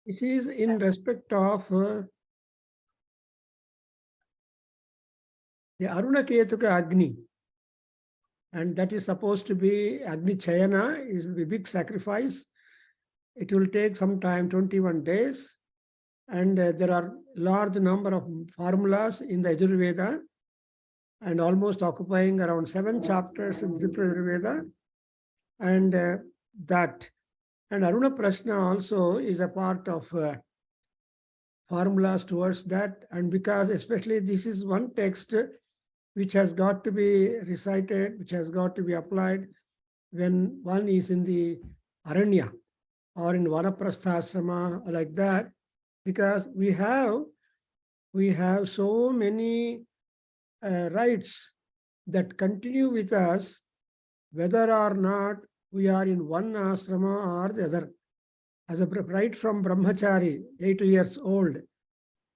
It is in respect of the Aruna Ketuka Agni, and that is supposed to be Agni Chayana, is a big sacrifice. It will take some time, 21 days, and there are large number of formulas in the Yajurveda, and almost occupying around 7 chapters in Yajurveda, and that. And Aruna Prashna also is a part of formulas towards that, and because especially this is one text which has got to be recited, which has got to be applied when one is in the Aranya or in Vanaprasthasrama or like that, because we have so many rights that continue with us, whether or not we are in one asrama or the other. As a right from Brahmachari, 8 years old,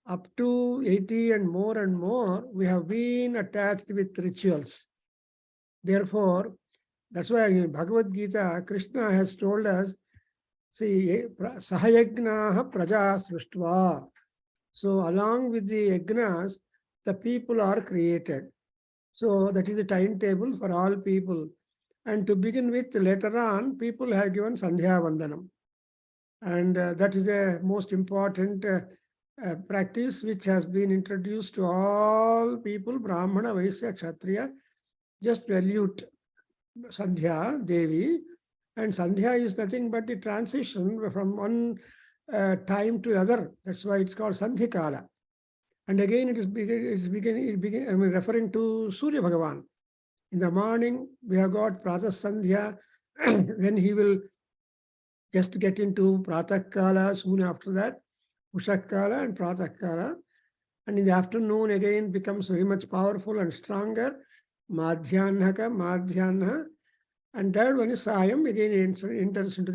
up to 80 and more, we have been attached with rituals. Therefore, that's why in Bhagavad Gita, Krishna has told us, see, Sahayagnaha Praja Sruštva. So along with the yagnas, the people are created. So that is a timetable for all people. And to begin with, later on, people have given Sandhya Vandanam. And that is a most important practice which has been introduced to all people, Brahmana, Vaisya, Kshatriya. Just salute Sandhya Devi. And Sandhya is nothing but the transition from one time to other. That's why it's called Sandhikala. And again, it is referring to Surya Bhagavan. In the morning, we have got Pratha Sandhya, when he will just get into Pratakala, soon after that, Ushakala and Pratakala. And in the afternoon, again, becomes very much powerful and stronger. Madhyanha. And third one is Sayam, again enters into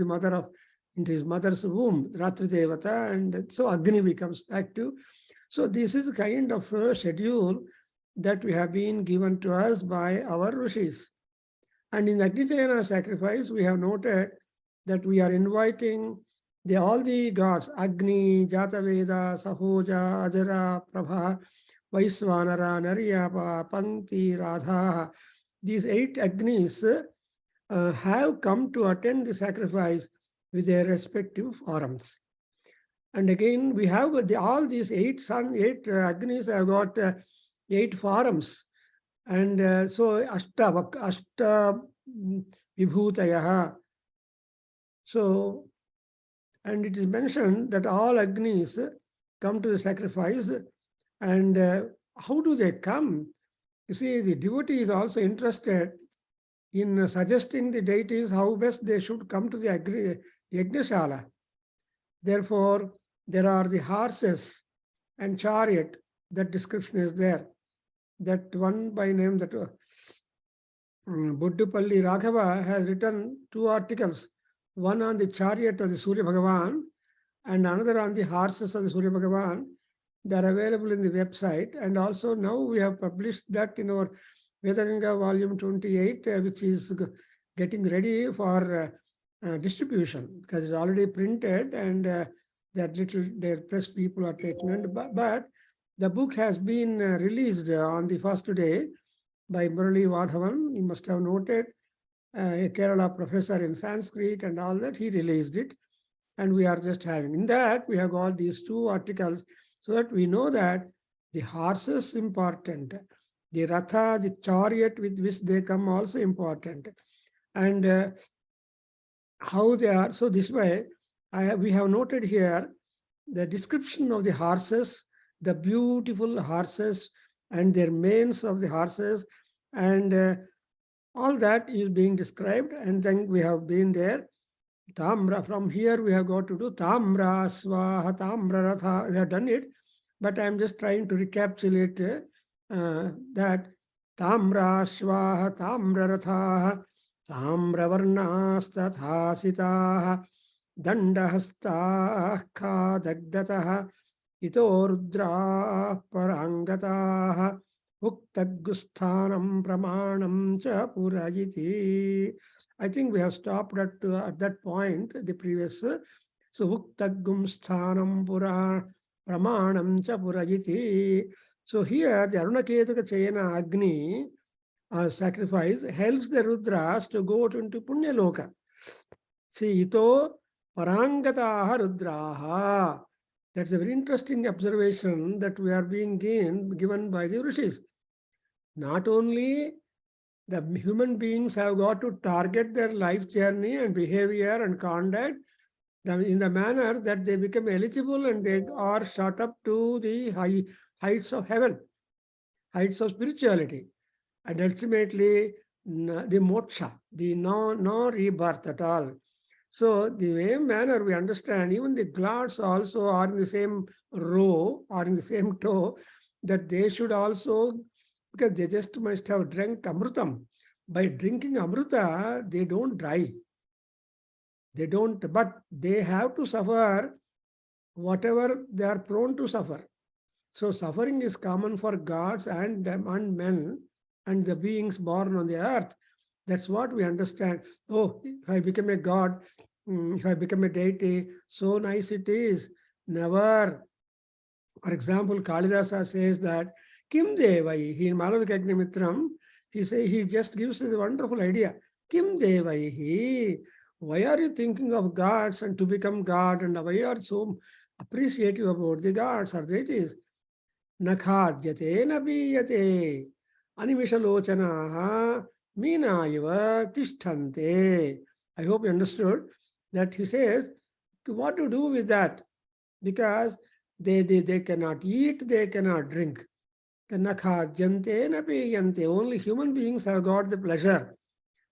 his mother's womb, Ratri Devata, and so Agni becomes active. So this is a kind of a schedule that we have been given to us by our rishis. And in the Adhyayana sacrifice, we have noted that we are inviting all the gods, Agni, Jataveda, Sahoja, Ajara, Prabha, Vaisvanara, Naryapa, Pankti, Radha. These 8 Agnis have come to attend the sacrifice with their respective forms. And again, we have all these 8 Agnis have got 8 forms. And so Ashta Vibhutayaha. So, and it is mentioned that all Agnis come to the sacrifice. And how do they come? You see, the devotee is also interested in suggesting the deities how best they should come to the Yajnashala. Therefore, there are the horses and chariot. That description is there. That one by name that Buddupalli Raghava has written 2 articles. One on the chariot of the Surya Bhagavan and another on the horses of the Surya Bhagavan. They are available in the website. And also now we have published that in our Vedaganga volume 28, which is getting ready for distribution, because it's already printed and their press people are taking it. But the book has been released on the first day by Murali Vadhavan. You must have noted, a Kerala professor in Sanskrit and all that. He released it, and we are just having. In that, we have got these 2 articles, so that we know that the horses important, the ratha, the chariot with which they come also important, and how they are. So this way, we have noted here the description of the horses, the beautiful horses and their manes of the horses, and all that is being described. And then we have been there. Tamra, from here we have got to do Tamra, Swaha, Tamra, Ratha. We have done it, but I'm just trying to recapitulate that Tamra, Swaha, Tamra, Ratha, Tamra, Varnas, Tatha, Sitaha, Dandahastah, Dagdataha, Ito Rudra, Parangataha, Uktagusthanam Pramanam Cha Purajiti. I think we have stopped at that point, the previous. So Uktagum Sthanam Pura Pramanam Cha Purayiti. So here the Arunaketuka Chayana Agni sacrifice helps the Rudras to go into Punya Loka. See, ito parangataha rudraha. That's a very interesting observation that we are being given by the Rishis. Not only the human beings have got to target their life journey and behavior and conduct in the manner that they become eligible and they are shot up to the heights of heaven, heights of spirituality, and ultimately the moksha, the no rebirth at all. So the same manner we understand, even the gods also are in the same row or in the same toe, that they should also, because they just must have drunk amrutam. By drinking amruta, they don't die. They don't, but they have to suffer whatever they are prone to suffer. So suffering is common for gods and men and the beings born on the earth. That's what we understand. Oh, if I become a god, if I become a deity, so nice it is. Never. For example, Kalidasa says that Kim Devaihi in Malavikagnyamitram, he just gives us a wonderful idea. Kim Devaihi. Why are you thinking of gods and to become God, and why are you so appreciative about the gods or deities? Nakhadyate nabiyate animishalochanaha Meena tishtante. I hope you understood that he says, what to do with that? Because they cannot eat, they cannot drink. Only human beings have got the pleasure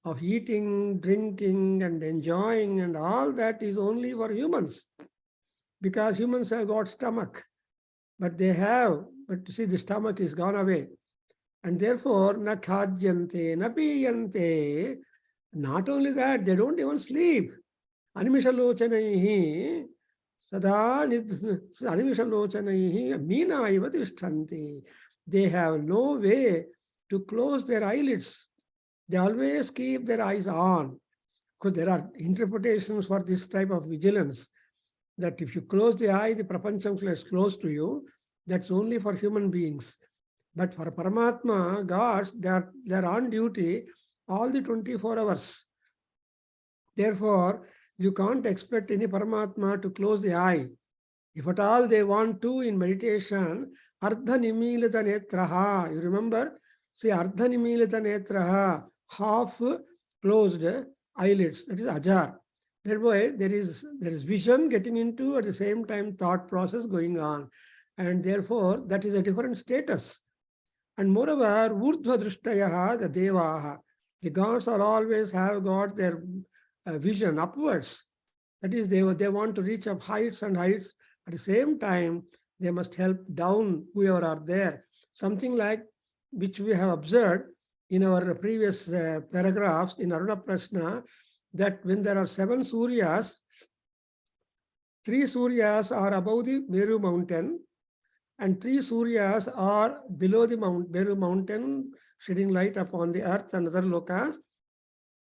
of eating, drinking, and enjoying, and all that is only for humans. Because humans have got stomach, but see, the stomach is gone away. And therefore, na khadyante, na piyante. Not only that, they don't even sleep. Animishalochanaihi, sada animishalochanaihi, meena iva tishthanti. They have no way to close their eyelids. They always keep their eyes on. Because there are interpretations for this type of vigilance. That if you close the eye, the prapancham is close to you. That's only for human beings. But for Paramatma, gods, they're on duty all the 24 hours. Therefore, you can't expect any Paramatma to close the eye. If at all they want to in meditation, Ardha Nimilita Netraha, you remember? See, Ardha Nimilita Netraha, half closed eyelids, that is ajar. Thereby, there is vision getting into, at the same time thought process going on. And therefore, that is a different status. And moreover, Urdhva Drishtayaha, the Devaha, the gods are always have got their vision upwards. That is, they want to reach up heights and heights. At the same time, they must help down whoever are there. Something like which we have observed in our previous paragraphs in Aruna Prashna, that when there are 7 Suryas, 3 Suryas are above the Meru mountain, and 3 Suryas are below the Meru mountain, shedding light upon the earth and other lokas.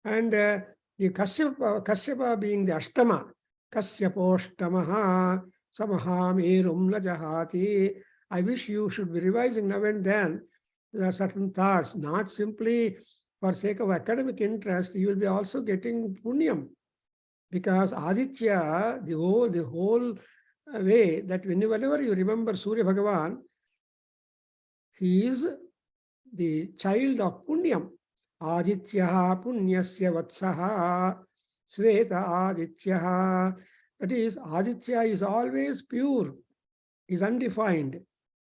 And the Kashyapa being the Ashtama, Kasyaposhtamaha Samaha Merum Najahati. I wish you should be revising now and then. There are certain thoughts, not simply for sake of academic interest, you will be also getting punyam. Because Aditya, the whole way that whenever you remember Surya Bhagavan, he is the child of Punyam. Aditya Punyasya Vatsaha Sveta Aditya. That is, Aditya is always pure, is undefined,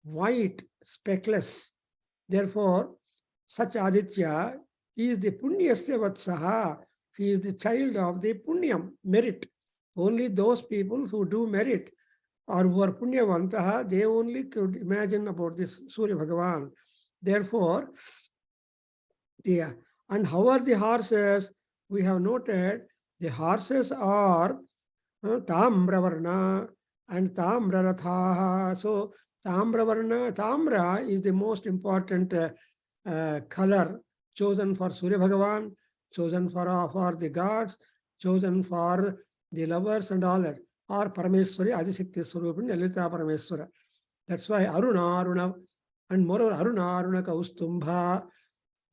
white, speckless. Therefore, such Aditya is the Punyasya Vatsaha. He is the child of the Punyam, merit. Only those people who do merit or who are Punyavantaha, they only could imagine about this Surya Bhagavan. Therefore, and how are the horses? We have noted the horses are Tamravarna and Tamrarathaha. So Tamra is the most important color chosen for Surya Bhagavan, chosen for the gods, chosen for the lovers and all that. or Parameswari, Adisikti Swarupini, Lalita Parameswara. That's why Aruna, and moreover Aruna Kaustumbha,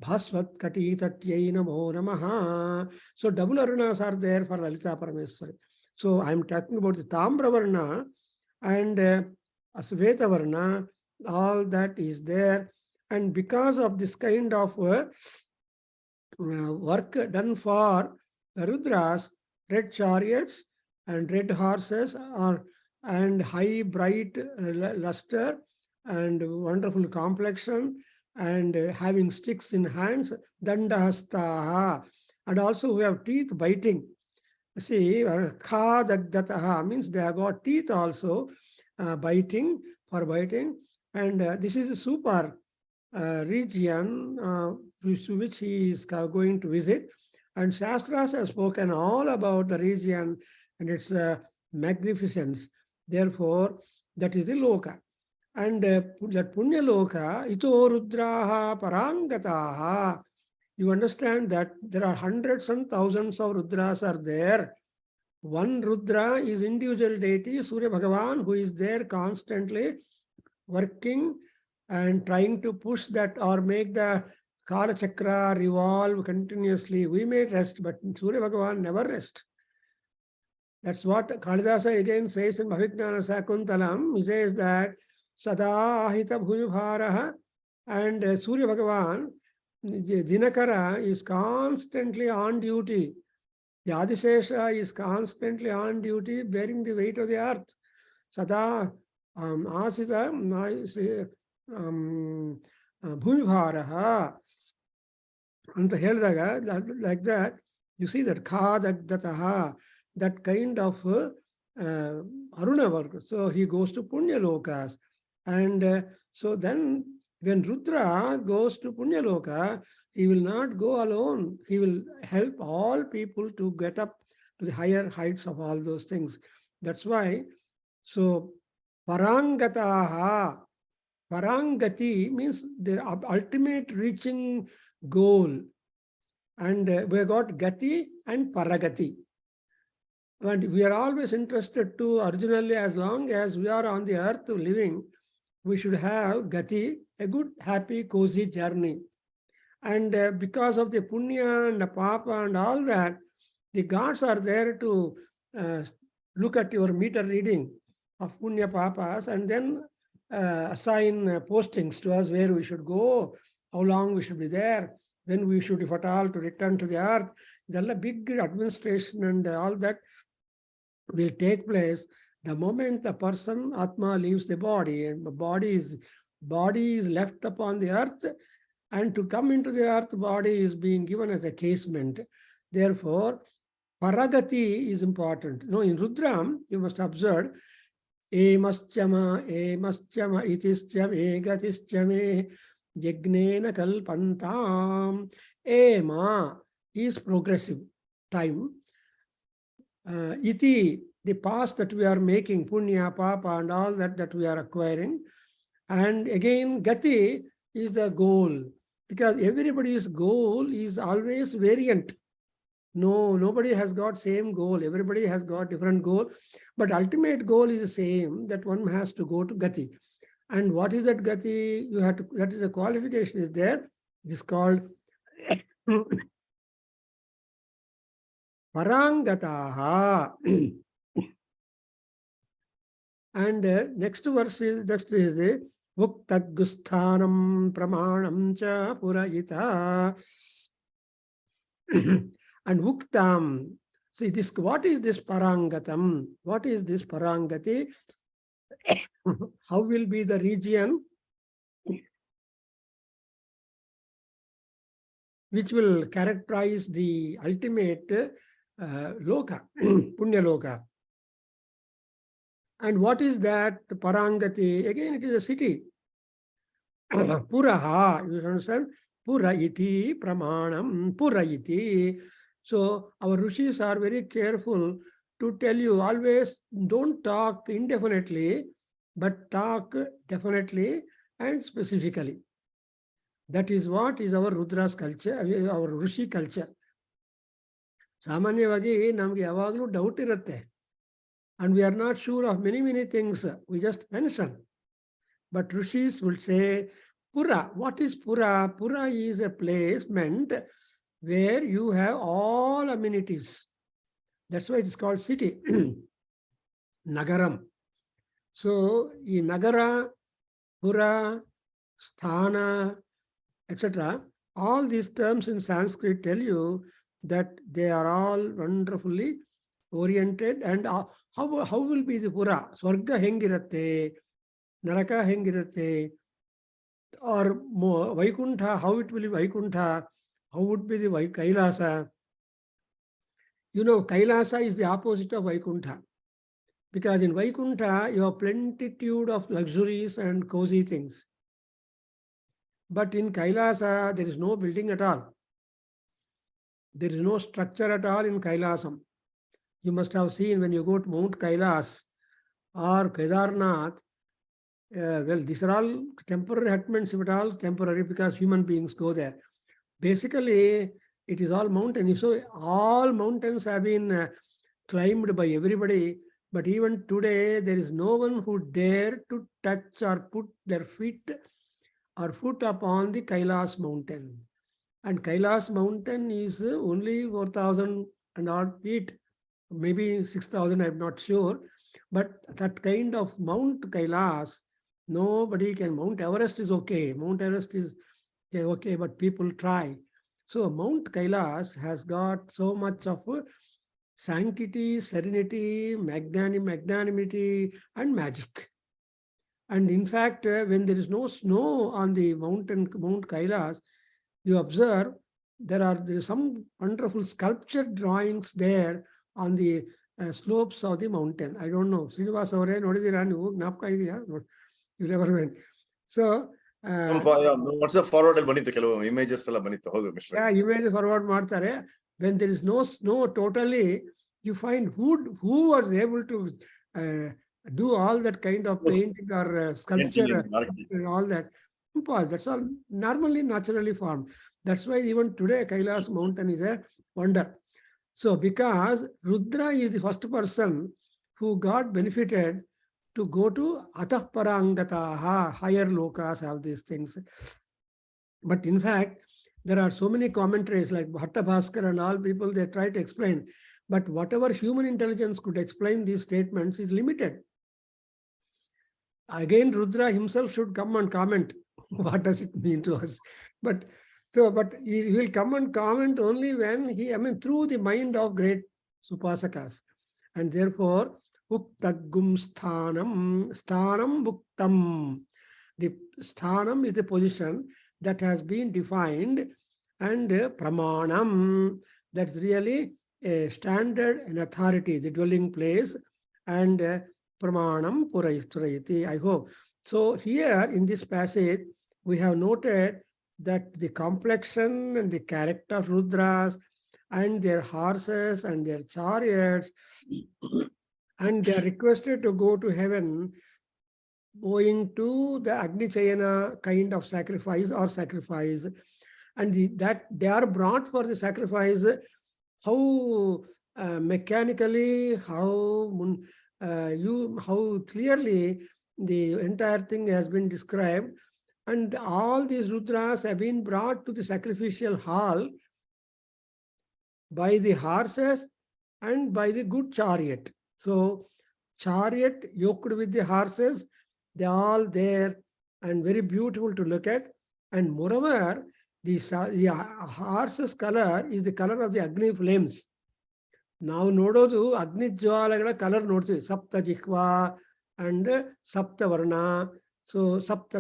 Bhasvat Kati Tatyai Namo Namaha. So double Arunas are there for Lalita Parameswari. So I'm talking about the Tamra Varna and Asveta Varna, all that is there. And because of this kind of work done for the Rudras, red chariots and red horses and high bright luster and wonderful complexion and having sticks in hands, dandahastaha, and also we have teeth biting. See, kha dagdataha means they have got teeth also, biting, for biting, and this is a super region which he is going to visit. And Shastras have spoken all about the region and its magnificence. Therefore, that is the loka. And that Punya loka, ito rudraha parangataha. You understand that there are hundreds and thousands of Rudras are there. One Rudra is individual deity, Surya Bhagavan, who is there constantly working and trying to push that or make the Kala Chakra revolve continuously. We may rest, but Surya Bhagavan never rest. That's what Kalidasa again says in Bhavignana Sakuntalam. He says that Sada Ahita Bhujabharaha, and Surya Bhagavan, Dinakara, is constantly on duty. The Adishesha is constantly on duty, bearing the weight of the earth. Sada Asita Bhujabharaha. ಅಂತ ಹೇಳಿದಾಗ like that, you see that Khadagdataha, that kind of Aruna work. So he goes to Punya Lokas. And so then when Rudra goes to Punya Loka, he will not go alone. He will help all people to get up to the higher heights of all those things. That's why, so Parangataha, Parangati means the ultimate reaching goal. And we got Gati and Paragati. And we are always interested to, originally, as long as we are on the earth living, we should have Gati, a good, happy, cozy journey. And because of the Punya and the Papa and all that, the gods are there to look at your meter reading of Punya Papas and then assign postings to us where we should go, how long we should be there, when we should, if at all, to return to the earth. There's a big administration and all that will take place the moment the person, Atma, leaves the body, and the body is left upon the earth, and to come into the earth, body is being given as a casement. Therefore, Paragati is important. No, in Rudram, you must observe, Emaschama, Itischam, Egatischame, Yagnena Kalpantam. Ema is progressive time. Iti, the past that we are making, Punya, Papa, and all that we are acquiring. And again, Gati is the goal, because everybody's goal is always variant. No, nobody has got same goal. Everybody has got different goal, but ultimate goal is the same, that one has to go to Gati. And what is that Gati? You have to, that is a qualification is there. It is called Parangataha. And next verse is Vuktagusthanam Pramanam cha Purayita. And Vuktam. See, this, what is this Parangatam? What is this Parangati? How will be the region which will characterize the ultimate Loka, Punya Loka? And what is that Parangati? Again, it is a city. Puraha, you understand? Purayiti, Pramanam, Purayiti. So our Rishis are very careful to tell you always don't talk indefinitely, but talk definitely and specifically. That is what is our Rudra's culture, our Rishi culture. ಸಾಮಾನ್ಯವಾಗಿ ನಮಗೆ ಯಾವಾಗಲೂ doubt ಇರುತ್ತೆ. And we are not sure of many things we just mention. But Rishis will say, Pura. What is Pura? Pura is a place meant where you have all amenities. That's why it is called city. Nagaram. So, in Nagara, Pura, Sthana, etc., all these terms in Sanskrit tell you that they are all wonderfully oriented. And how will be the Pura? Swarga hengiratte, Naraka hengiratte, or Vaikuntha, how it will be Vaikuntha, how would be the Kailasa? You know, Kailasa is the opposite of Vaikuntha. Because in Vaikuntha, you have plenitude of luxuries and cozy things. But in Kailasa, there is no building at all. There is no structure at all in Kailasam. You must have seen when you go to Mount Kailas or Kedarnath, well, these are all temporary hutments, if at all temporary, because human beings go there. Basically, it is all mountain. So all mountains have been climbed by everybody. But even today, there is no one who dare to touch or put their feet or foot upon the Kailas mountain. And Kailas mountain is only 4,000 and odd feet, maybe 6,000, I'm not sure. But that kind of Mount Kailas, nobody can. Mount Everest is okay. Mount Everest is okay, but people try. So Mount Kailas has got so much of sanctity, serenity, magnanimity, and magic. And in fact, when there is no snow on the Mount Kailas, you observe there is some wonderful sculpture drawings there on the slopes of the mountain. I don't know. Srinivas avare nodidira ನೀವು ಜ್ಞಾಪಕ ಇದೆಯಾ? You never went. So WhatsApp forward ಅಲ್ಲಿ ಬಂದಿತ್ತು, ಕೆಲವು images ಎಲ್ಲ ಬಂದಿತ್ತು. ಹೌದು mister. Yeah, image forward ಮಾಡ್ತಾರೆ. When there is no snow totally, you find who was able to do all that kind of painting or sculpture and all that. That's all normally naturally formed. That's why even today Kailas mountain is a wonder. So because Rudra is the first person who got benefited to go to Atah Parangataha, higher lokas, have these things. But in fact, there are so many commentaries like Bhatta Bhaskar and all people, they try to explain. But whatever human intelligence could explain these statements is limited. Again, Rudra himself should come and comment. What does it mean to us? But he will come and comment only when through the mind of great Supasakas. And therefore, Uktagum Sthanam Buktam. The Sthanam is the position that has been defined, and Pramanam, that's really a standard and authority, the dwelling place, and Pramanam Purayati, I hope. So here in this passage, we have noted that the complexion and the character of Rudras and their horses and their chariots, and they are requested to go to heaven owing to the Agnichayana kind of sacrifice or sacrifice. And that they are brought for the sacrifice, how mechanically, how clearly the entire thing has been described. And all these Rudras have been brought to the sacrificial hall by the horses and by the good chariot. So chariot yoked with the horses, they are all there and very beautiful to look at. And moreover, the horse's color is the color of the Agni flames. Now nododu Agni jwalagala color nodtivi, Sapta Jihva and Sapta Varna. So Sapta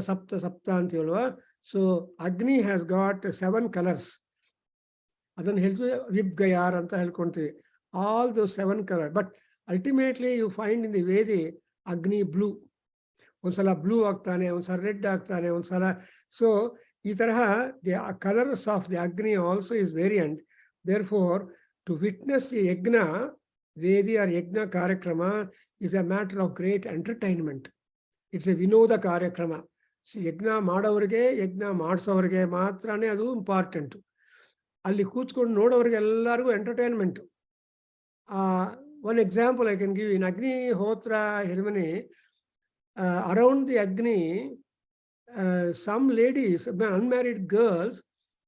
ಅಂತ ಹೇಳುವ. So Agni has got 7 colors. ಅದನ್ನು ಹೇಳ್ತೀವಿ VIBGYOR ಅಂತ ಹೇಳ್ಕೊಂತೀವಿ. All those 7 colors. But ultimately you find in the Veda Agni blue. ಒಂದ್ಸಲ blue ಆಗ್ತಾನೆ, ಒಂದ್ಸಲ red ಆಗ್ತಾನೆ, ಒಂದ್ಸಲ. ಸೊ ಈ ತರಹ the colors of the Agni also is variant. Therefore, to witness a yajna, Vedi or yajna Karakrama is a matter of great entertainment. It's a Vinoda Karakrama. So yajna ಮಾಡೋರಿಗೆ, ಯಜ್ಞ ಮಾಡಿಸೋರಿಗೆ ಮಾತ್ರನೇ ಅದು important. ಅಲ್ಲಿ ಕೂತ್ಕೊಂಡು ನೋಡೋರಿಗೆ ಎಲ್ಲರಿಗೂ entertainment. one example I can give you in Agni Hotra ceremony, around the Agni, some ladies, unmarried girls,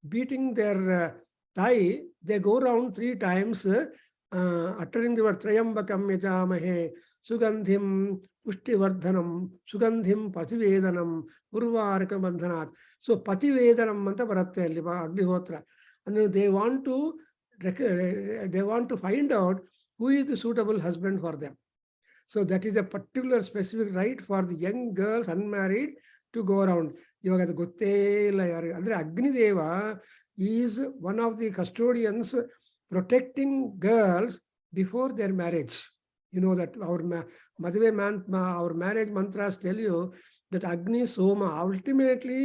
beating their thigh, they go around 3 times, uttering the word Trayambakam Yajamahe, Sugandhim Pushtivardhanam, Sugandhim Pativedanam, Urvaraka Bandhanat. So Pativedanam Manta Bharatte Agnihotra. And they want to find out who is the suitable husband for them. So that is a particular specific right for the young girls, unmarried, to go around. ಇವಾಗ ಅದು ಗೊತ್ತೇ ಇಲ್ಲ ಯಾರಿಗೆ. ಅಂದರೆ Agnideva is one of the custodians protecting girls before their marriage. You know that our marriage mantras tell you that Agni Soma, ultimately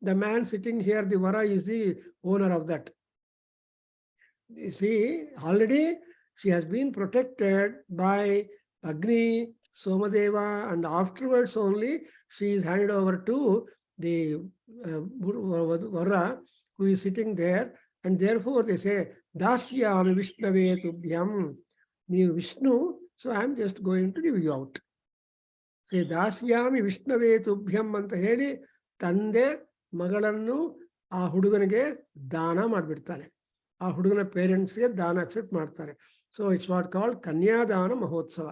the man sitting here, the Vara, is the owner of that. You see, already she has been protected by Agni, Somadeva, and afterwards only she is handed over to the Vara who is sitting there, and therefore they say, Dasyami Vishnave Tubhyam, Ni Vishnu, so I am just going to give you out. Say, Dasyami Vishnave Tubhyam anta heli, Tande Magalannu ಆ ಹುಡುಗನಿಗೆ ದಾನ ಮಾಡಿಬಿಡ್ತಾನೆ. ಆ ಹುಡುಗನ ಪೇರೆಂಟ್ಸ್ಗೆ ದಾನ accept ಮಾಡ್ತಾರೆ. So it's what called ಕನ್ಯಾದಾನ ಮಹೋತ್ಸವ.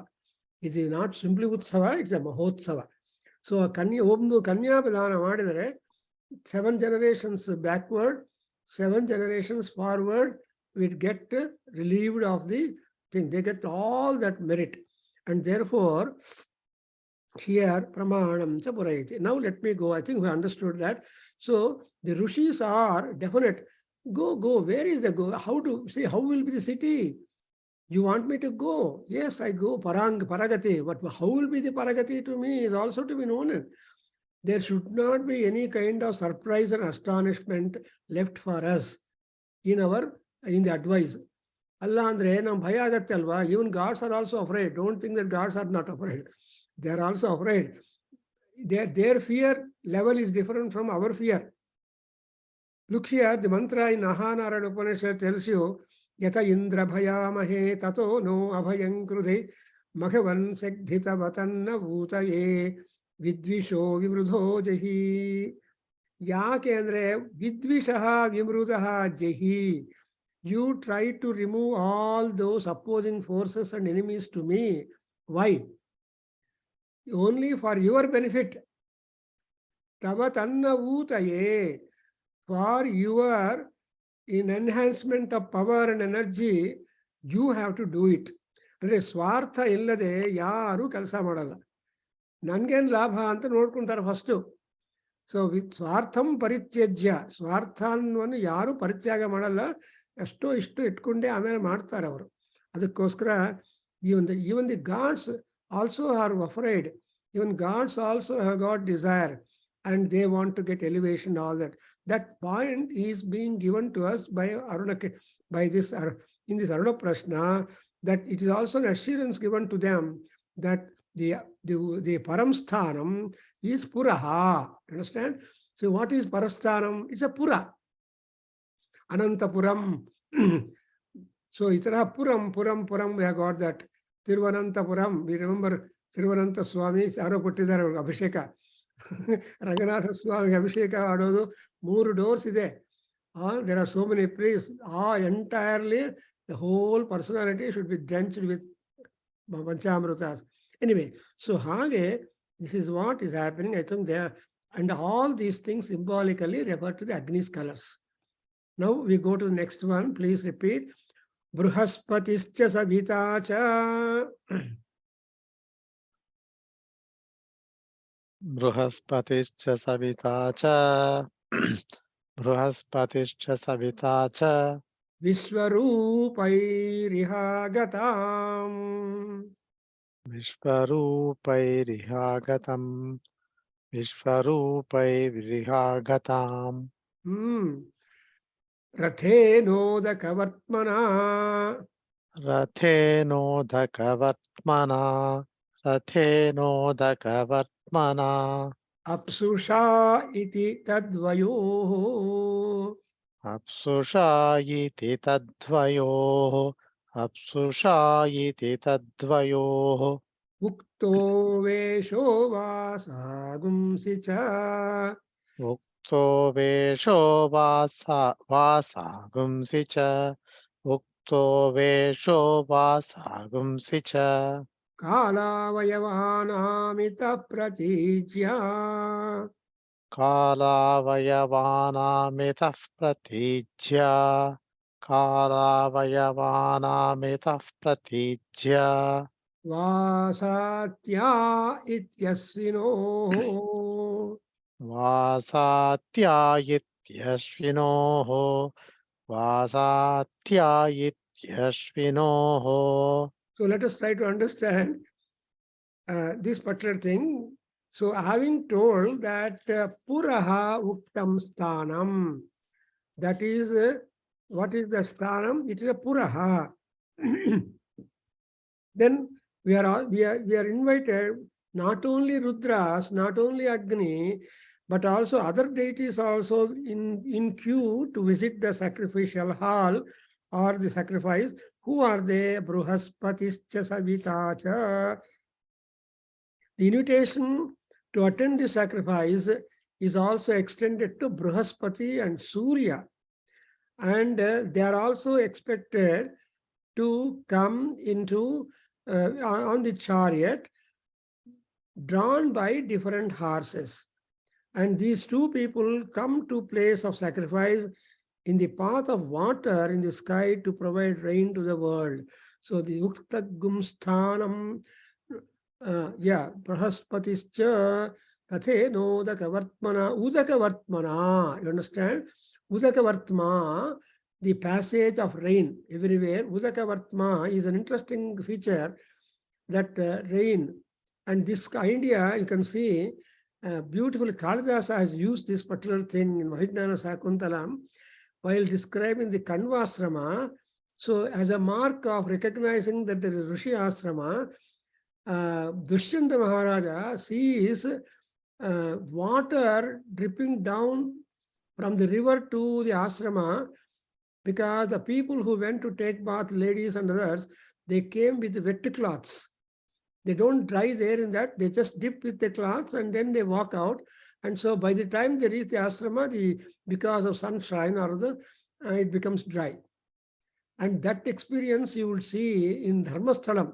It is not simply ಉತ್ಸವ, ಇಟ್ಸ್ ಎ ಮಹೋತ್ಸವ. ಸೊ ಒಂದು ಕನ್ಯಾದಾನ ಮಾಡಿದರೆ 7 generations backward, 7 generations forward, we get relieved of the thing. They get all that merit. And therefore, here, pramanam cha purayati. Now let me go. I think we understood that. So the Rishis are definite. Go. Where is the go? How to see? How will be the city? You want me to go? Yes, I go. Paragati. But how will be the Paragati to me is also to be known. There should not be any kind of surprise and astonishment left for us in the advice. Allah andre nam bhaya agatte alva. Even gods are also afraid. Don't think that gods are not afraid. They are also afraid. Their fear level is different from our fear. Look here, the mantra in Ahanarana Upanishad tells you, Yata Indra Bhayamahe Tato no Abhayam Krudhe Maghavan Sekdhita Vatanna Bhutaye Vidvisho Vimrudho Jahi. Yake andre Vidvishaha Vimrudaha Jahi. You try to remove all those opposing forces and enemies to me. Why? Only for your benefit. Tavatanna Bhutaye. For your enhancement of power and energy, you have to do it. ಅಂದರೆ ಸ್ವಾರ್ಥ ಇಲ್ಲದೆ ಯಾರು ಕೆಲಸ ಮಾಡಲ್ಲ. ನನ್ಗೇನು ಲಾಭ ಅಂತ ನೋಡ್ಕೊಂತಾರೆ first. So ಸ್ವಾರ್ಥಂ ಪರಿತ್ಯಜ್ಯ, ಸ್ವಾರ್ಥವನ್ನು ಯಾರು ಪರಿತ್ಯಾಗ ಮಾಡಲ್ಲ. ಎಷ್ಟೋ ಇಷ್ಟು ಇಟ್ಕೊಂಡೇ ಆಮೇಲೆ ಮಾಡ್ತಾರೆ ಅವರು. ಅದಕ್ಕೋಸ್ಕರ even the gods also are afraid. Even gods also have got desire and they want to get elevation, all that. That point is being given to us by Aruna, in this Aruna Prashna, that it is also an assurance given to them that the Paramsthanam is Puraha. Understand? So what is Parasthanam? It's a Pura. Anantapuram. So itara Puram, we have got that. Thiruvananthapuram, we remember Thiruvanantha Swami, Yaro Puttidare Abhisheka. Ranganatha Swami Abhisheka Adodu, 3 doors ide. There are so many priests. Entirely, the whole personality should be drenched with Panchamrutas. Anyway, so Hage, this is what is happening. I think there, and all these things symbolically refer to the Agni's colors. Now we go to the next one. Please repeat. Bruhaspatischa Savitacha. Bruhaspatischa Savitacha. Bruhaspatischa Savitacha. Vishwarupairihagatam. Vishwarupairihagatam. Vishwarupairihagatam. Rathenodakartmana. Rathenodakartmana. Rathenodakartmana. Apsusha iti tadvayoh. Apsusha iti tadvayoh. Apsusha iti tadvayoh. Ukto vesho vasagumsi cha. Ukto vesho vasagumsi cha. Ukto vesho vasagumsi cha. Kalavayavānāmita pratijya. Kalavayavānāmitah pratijya. Kalavayavānāmitah pratijya. Vasatya ityasvinoh. Vasatyaityashvinoh. Vasatyaityashvinoh. So let us try to understand this particular thing. So having told that Puraha Uktam Sthanam, that is, what is the Sthanam? It is a Puraha. Then we are invited, not only Rudras, not only Agni, but also other deities also in queue to visit the sacrificial hall or the sacrifice. Who are they? Bruhaspatischa Savitacha. The invitation to attend the sacrifice is also extended to Bruhaspati and Surya. And they are also expected to come into on the chariot drawn by different horses. And these two people come to place of sacrifice in the path of water in the sky to provide rain to the world. So the Uktagum Sthanam, Prahaspatischa, Rathe Nodakavartmana, Udakavartmana, you understand? Udakavartma, the passage of rain everywhere. Udakavartma is an interesting feature that rain. And this idea, you can see, beautifully Kalidasa has used this particular thing in Mahijnana Sakuntalam while describing the Kanvasrama. So as a mark of recognizing that there is Rishi Asrama, Dushyanta Maharaja sees water dripping down from the river to the asrama, because the people who went to take bath, ladies and others, they came with wet cloths. They don't dry there in that, they just dip with the cloths and then they walk out. And so by the time they reach the asrama, because of sunshine or it becomes dry. And that experience you will see in Dharmasthalam.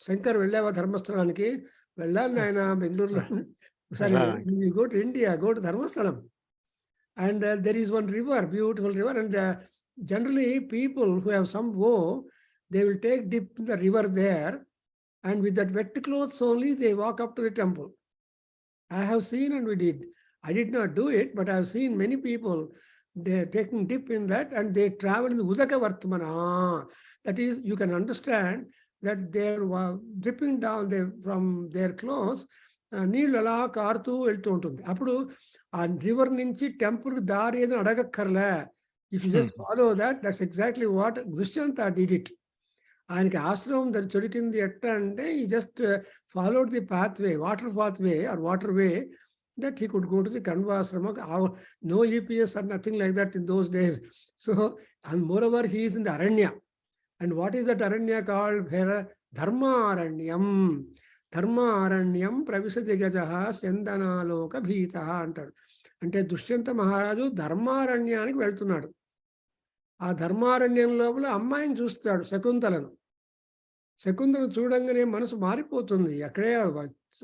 Shankar Vellava Dharmasthalaniki, Vellanayana, Bengaluru. Sorry, when you go to India, go to Dharmasthalam. And there is one river, beautiful river. And generally people who have some woe, they will take dip in the river there. And with that wet clothes only, they walk up to the temple. I have seen and we did. I did not do it, but I have seen many people they taking dip in that and they travel in the Udaka Vartmana. That is, you can understand that they were dripping down from their clothes. నీళ్ళు అలా కారుతూ వెళ్తూ ఉంటుంది. అప్పుడు ఆ river నుంచి temple దారి ఏదో అడగక్కర్లే. If you just follow that, that's exactly what Dushyanta did it. ఆయనకి ఆశ్రమం దొరికింది ఎట్లా అంటే he just followed the pathway, water pathway or water way, that he could go to the Kanva ashrama. No EPS or nothing like that in those days. So, and moreover, he is in the Aranya. And what is that Aranya called? Dharma Aranyam. Dharma Aranyam Pravisati Gajaha Sendhanaloka Bhitaha antaru. అంటే దుష్యంత మహారాజు ధర్మారణ్యానికి వెళ్తున్నాడు. ఆ ధర్మారణ్యం లోపల అమ్మాయిని చూస్తాడు, శకుంతలను. శకుంతలను చూడంగానే మనసు మారిపోతుంది. అక్కడే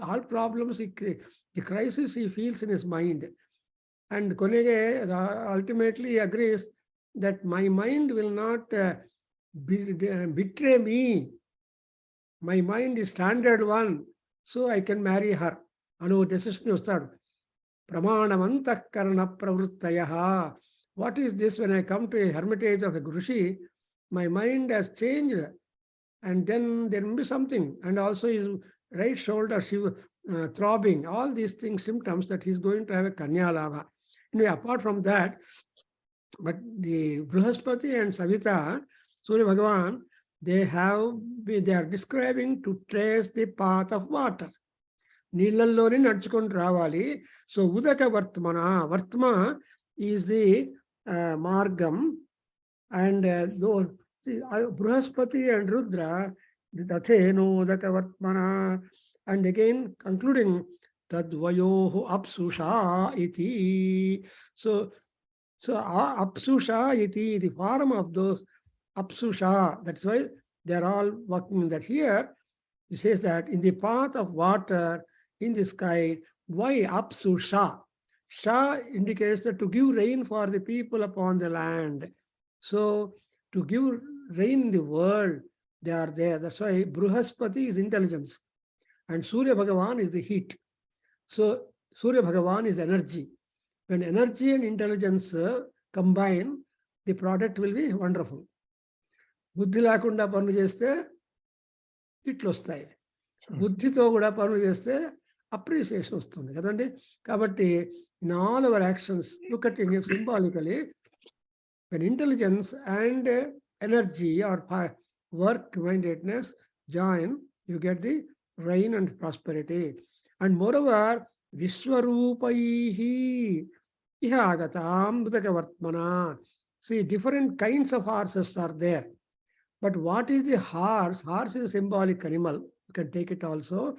all problems, the crisis he feels in his mind. And Konege ultimately agrees that my mind will not betray me. My mind is standard one, so I can marry her. Anu decision ustadu. Pramanamantakarana pravruttayaha. What is this? When I come to a hermitage of a Gurushi, my mind has changed. And then there will be something. And also his right shoulder throbbing, all these things, symptoms that he's going to have a Kanya Lava. Anyway, apart from that, but the Bruhaspati and Savita, Surya Bhagavan, they are describing to trace the path of water. Nilalloni nadchukondu ravali. So Udaka Vartmana, Vartma is the margam, and See, Bruhaspati and Rudra, the Tatheno Dakavatmana, and again concluding Tadvayoho Apsusha iti. So Apsusha iti, the form of those Apsusha, that's why they're all working in that. Here, it says that in the path of water in the sky, why Apsusha? Sha indicates that to give rain for the people upon the land. So to give rain in the world, they are there. That's why Bruhaspati is intelligence and Surya Bhagavan is the heat. So Surya Bhagavan is energy. When energy and intelligence combine, the product will be wonderful. బుద్ధి లేకుండా పనులు చేస్తే తిట్లు వస్తాయి, బుద్ధితో కూడా పనులు చేస్తే అప్రిసియేషన్ వస్తుంది కదండి. కాబట్టి in all our actions, look at it symbolically, when intelligence and energy or work-mindedness join, you get the rain and prosperity. And moreover, Vishwarupaihi ihagatam budakavartmana. See, different kinds of horses are there. But what is the horse? Horse is a symbolic animal. You can take it also.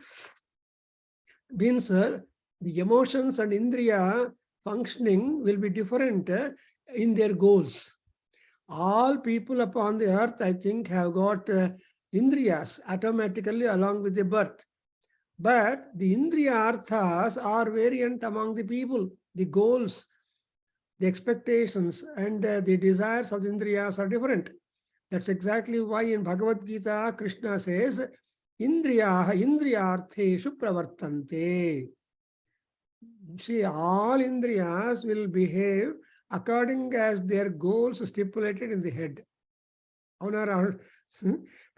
Means the emotions and indriya functioning will be different in their goals. All people upon the earth, I think, have got indriyas automatically along with the birth. But the indriya arthas are variant among the people. The goals, the expectations, and the desires of the indriyas are different. That's exactly why in Bhagavad Gita, Krishna says, Indriyaha indriyartheshu pravartante. See, all indriyas will behave according as their goals stipulated in the head. But a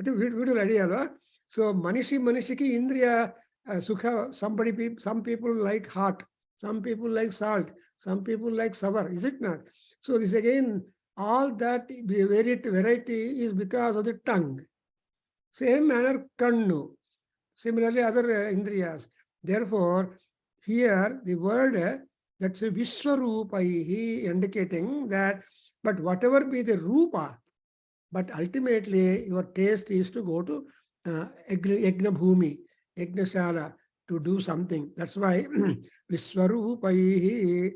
beautiful idea. So, manishiki indriya sukha, some people like hot, some people like salt, some people like sour, is it not? So this again, all that variety is because of the tongue. Same manner, kannu. Similarly, other indriyas. Therefore, here the word that's a Vishwarupaihi indicating that, but whatever be the rupa, but ultimately your taste is to go to Yajna Bhumi, Yajnashala, to do something. That's why Vishwarupaihi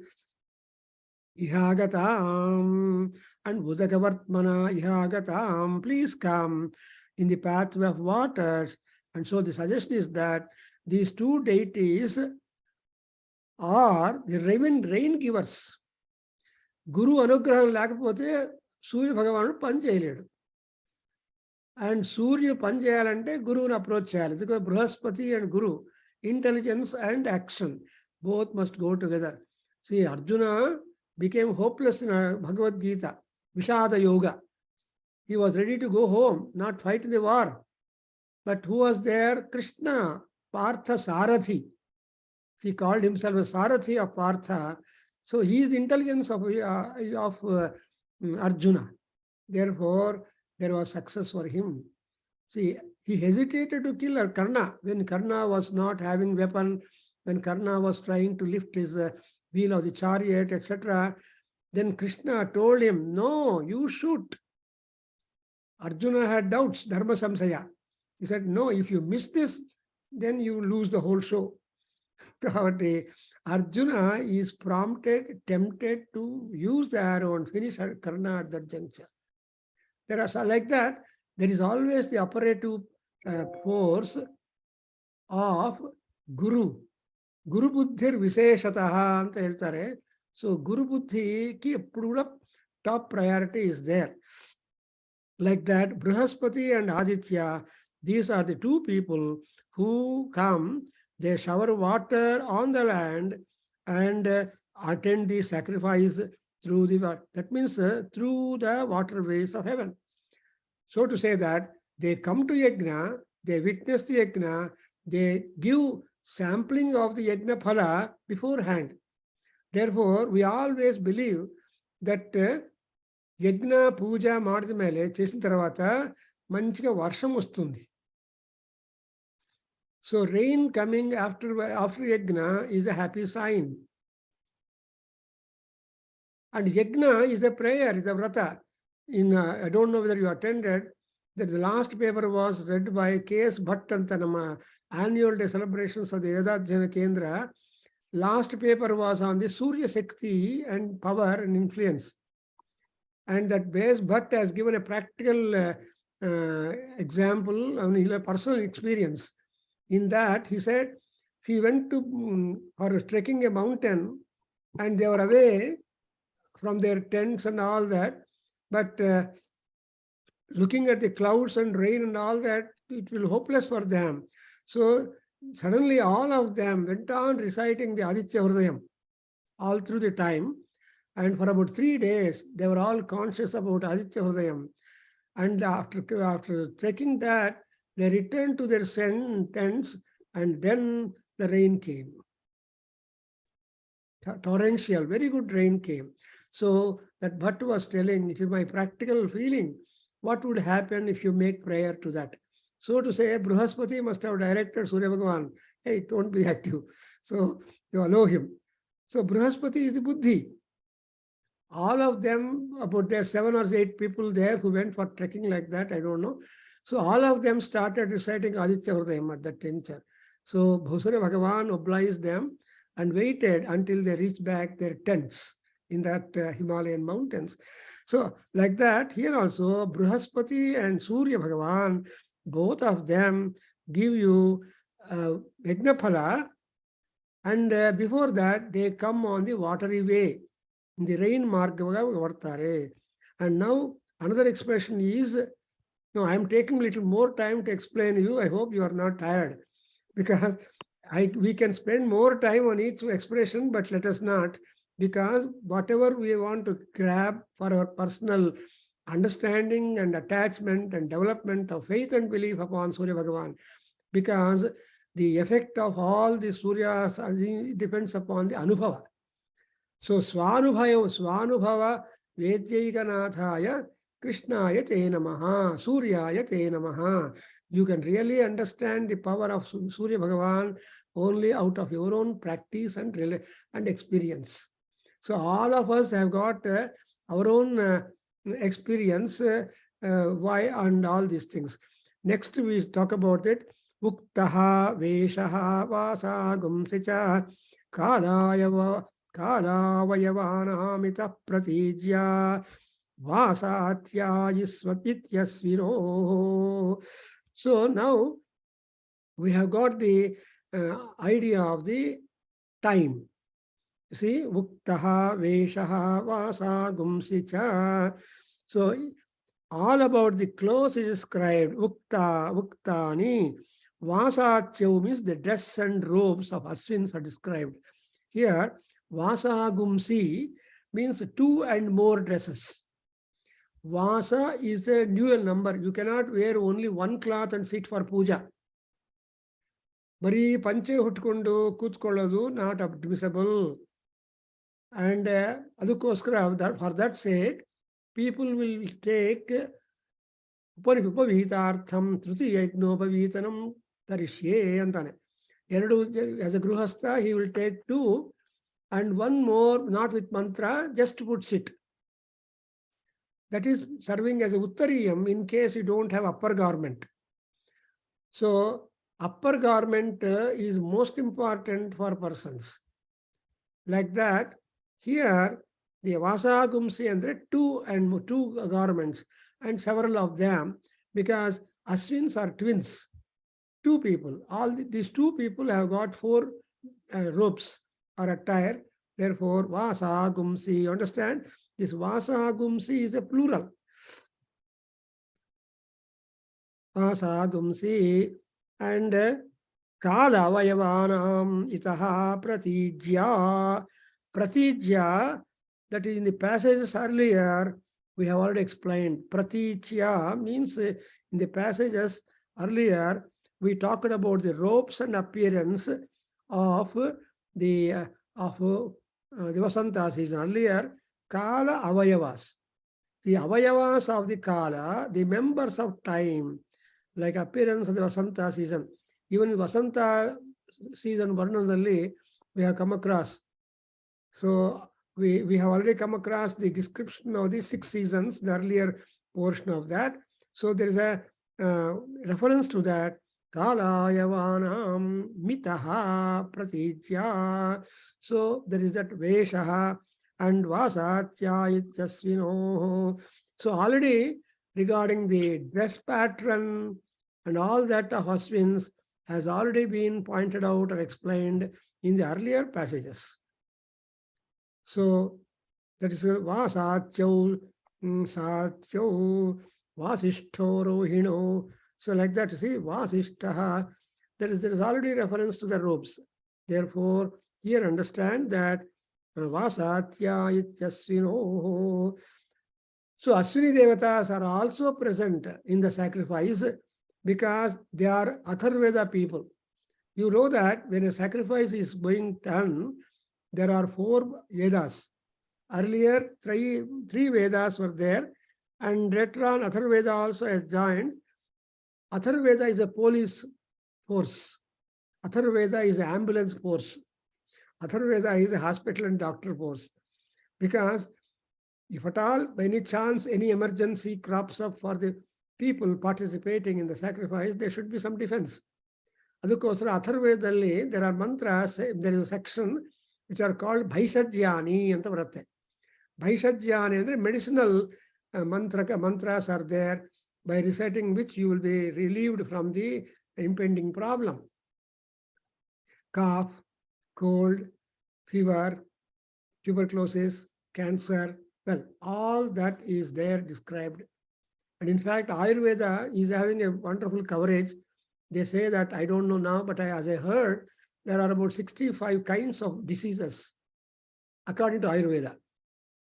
ihagatam and Budakavartmana ihagatam, please come in the pathway of waters. And so the suggestion is that these two deities are the rain givers. Guru anugraham lekapothe Surya Bhagavan pani cheyaledu. And Surya pani cheyalante Guruvuni approach cheyali. Because Bruhaspati and Guru, intelligence and action, both must go together. See, Arjuna became hopeless in Bhagavad Gita, Vishada Yoga. He was ready to go home, not fight in the war. But who was there? Krishna, Partha Sarathi. He called himself a Sarathi of Partha. So he is the intelligence of Arjuna. Therefore, there was success for him. See, he hesitated to kill Karna when Karna was not having weapon, when Karna was trying to lift his wheel of the chariot, etc. Then Krishna told him, no, you shoot. Arjuna had doubts, Dharma Samsaya. He said, no, if you miss this, then you lose the whole show. Arjuna is prompted, tempted to use the arrow and finish Karna at that juncture. There are like that. There is always the operative force of Guru. Guru Buddhir Visheshataha anta heltare. So Guru Buddhi ki eppudu top priority is there. Like that, Bruhaspati and Aditya, these are the two people who come, they shower water on the land and attend the sacrifice through the, that means through the waterways of heaven. So to say that they come to Yajna, they witness the Yajna, they give sampling of the Yajna Phala beforehand. Therefore, we always believe that Yajna Puja Madhi Mele Chesin Taravata Manchiga Varsham Ustundi. So rain coming after Yajna is a happy sign. And Yajna is a prayer, is a vrata. I don't know whether you attended, that the last paper was read by K.S. Bhatt and Nama annual day celebrations of the Adhyayana Kendra. Last paper was on the Surya Shakti and power and influence. And that K.S. Bhatt has given a practical example, I mean, a personal experience. In that, he said he went to for trekking a mountain and they were away from their tents and all that. But looking at the clouds and rain and all that, it will hopeless for them. So suddenly all of them went on reciting the Aditya Hridayam all through the time. And for about 3 days, they were all conscious about Aditya Hridayam. And after checking that, they returned to their tents, and then the rain came. Torrential, very good rain came. So that Bhatt was telling, it is my practical feeling, what would happen if you make prayer to that? So to say, Brihaspati must have directed Surya Bhagavan, hey, don't be active. So you allow him. So Brihaspati is the Buddhi. All of them, about there 7 or 8 people there who went for trekking like that, I don't know. So all of them started reciting Aditya Hridayam at that tincture. So Surya Bhagavan obliged them and waited until they reached back their tents in that Himalayan mountains. So like that, here also, Brihaspati and Surya Bhagavan, both of them give you Yagnaphala, and before that, they come on the watery way. In the rain marga. And now another expression is, no, I'm taking a little more time to explain you. I hope you are not tired, because we can spend more time on each expression, but let us not, because whatever we want to grab for our personal understanding and attachment and development of faith and belief upon Surya Bhagavan, because the effect of all the Suryas depends upon the Anubhava. So Swanubhava Vedyayikanathaya Krishnaya te namaha, Suryaya te namaha. You can really understand the power of Surya Bhagavan only out of your own practice and experience. So all of us have got our own experience, why and all these things. Next we talk about it. Uktaha Veshaha Vasa Gumsicha Kalayava Kalavayavanamitah Pratijya Vasatyayisvatityasviro. So now we have got the idea of the time. You see, Uktaha Veshaha Vasa Gumsicha. So all about the clothes is described. Uktani. Vasatyav means the dress and robes of Aswins are described. Here, Vasa Gumsi means 2 and more dresses. Vasa is a dual number. You cannot wear only one cloth and sit for puja. Bari panche hutkundu kutkoladu, not admissible. And adukoskara, for that sake, people will take Upanipavithartham Trutiya Yajnopavitanam Tarishye Antane. As a Gruhastha, he will take 2 and 1 more, not with mantra, just puts it. That is serving as a Uttariyam in case you don't have upper garment. So upper garment is most important for persons. Like that, here the Vasa Gumsi and the 2 garments and several of them, because Aswins are twins. 2 people. All these 2 people have got 4 robes or attire. Therefore, Vasa Gumsi. You understand? This Vasa Gumsi is a plural. Vasa Gumsi and Kala Vayavanam Itaha Pratijya. Pratijya, that is in the passages earlier, we have already explained. Pratijya means in the passages earlier, we talked about the robes and appearance of the Vasanta season. Earlier, Kala Avayavas. The Avayavas of the Kala, the members of time, like appearance of the Vasanta season. Even in Vasanta season, Varnadalli, we have come across. So, we have already come across the description of the 6 seasons, the earlier portion of that. So there is a reference to that. Kalayavanam mitaha pratijya. So there is that veshaha and vasatya ityasvino. So already regarding the dress pattern and all that of Ashwins has already been pointed out or explained in the earlier passages. So that is Vasatyo, Satyo, Vasishto Rohino. So like that, see, Vasishtaha, there is already reference to the robes. Therefore, here understand that Vasatya Ityasvino. So Ashwini Devatas are also present in the sacrifice because they are Atharveda people. You know that when a sacrifice is being done, there are 4 Vedas. Earlier, three Vedas were there, and later on, Atharveda also has joined. Atharveda is a police force. Atharveda is an ambulance force. Atharveda is a hospital and doctor force. Because if at all, by any chance, any emergency crops up for the people participating in the sacrifice, there should be some defense. ಅದಕ್ಕೋಸ್ಕರ ಅಥರ್ವೇದದಲ್ಲಿ there are mantras, there is a section which are called ಬೈಷಜ್ಯಾನಿ ಅಂತ ಬರುತ್ತೆ. ಬೈಷಜ್ಯಾನಿ ಅಂದ್ರೆ medicinal mantras are there, by reciting which you will be relieved from the impending problem. Cough, cold, fever, tuberculosis, cancer, well, all that is there described. And in fact, Ayurveda is having a wonderful coverage. They say that, I don't know now, but as I heard, there are about 65 kinds of diseases, according to Ayurveda,